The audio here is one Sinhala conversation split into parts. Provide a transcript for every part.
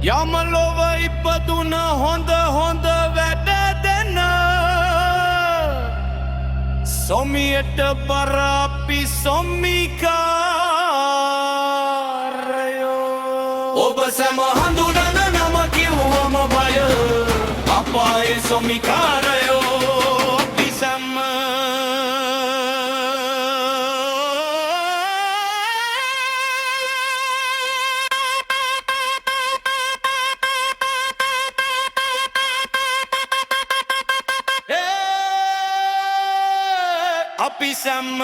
යමලොව ඉපදුන හොඳ හොඳ වැඩ දෙන්න සොමියට බර අපි සොමිකාරයෝ ඔබ සැම හඳුනන නම කිව්වම බය අපායේ සොමිකාරයෝ අපි සැම අපි සැම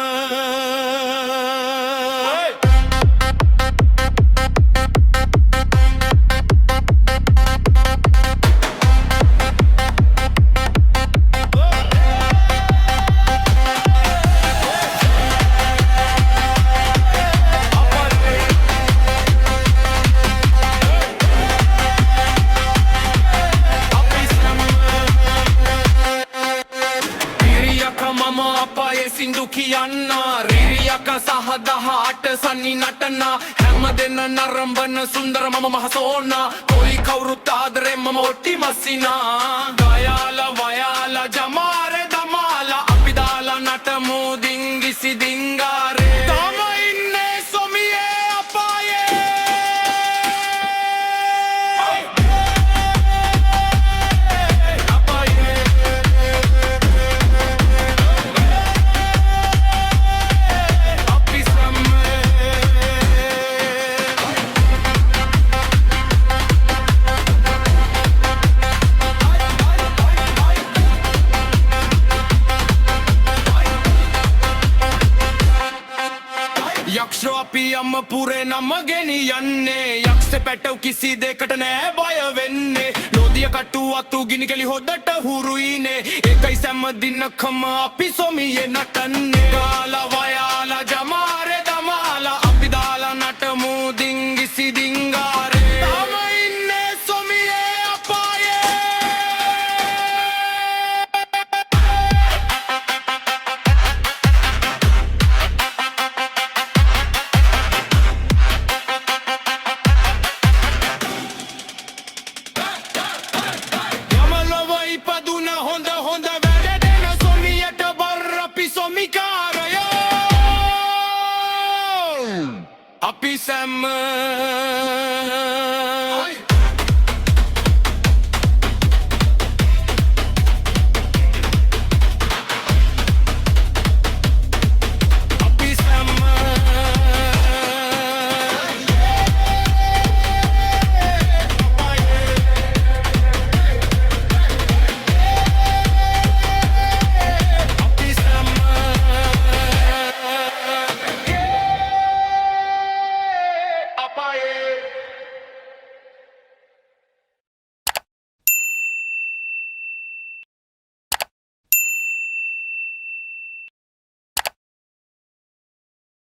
මම අපායේ සින්දු කියන්නා රීරියක සහ 18 සන්නි නටනා හැම දෙන්න නරඹන සුන්දර මම මහසෝනා කොයි කවුරුත් ආදරේ මම ඔට්ටි මස්සිනා ගයාලා වයාලා ජමාරේ දමාලා අපි දාලා නටමු දිංගිසි දිංගාරේ තම ඉන්නේ සොමියේ අපායේ යක්ෂෝ අපි අම්මපුරේ නම ගෙනියන්නේ යක්ෂ පැටව් කිසි දෙකට නෑ බය වෙන්නේ ලෝදිය කටු අතු ගිනි කෙලි හොදට හුරුයිනේ ඒකයි සෑම දිනකම අපි සොමියේ නටන්නේ ගාලා වයාලා ජමාරේ දමාලා අපි දාලා නටමු දිංගිසි දිංගාරේ තම ඉන්නේ සොමියේ අපායේ ඉපදුන හොඳ හොඳ වැඩ දෙන සොමියට බර අපි සොමිකාරයෝ අපි සැම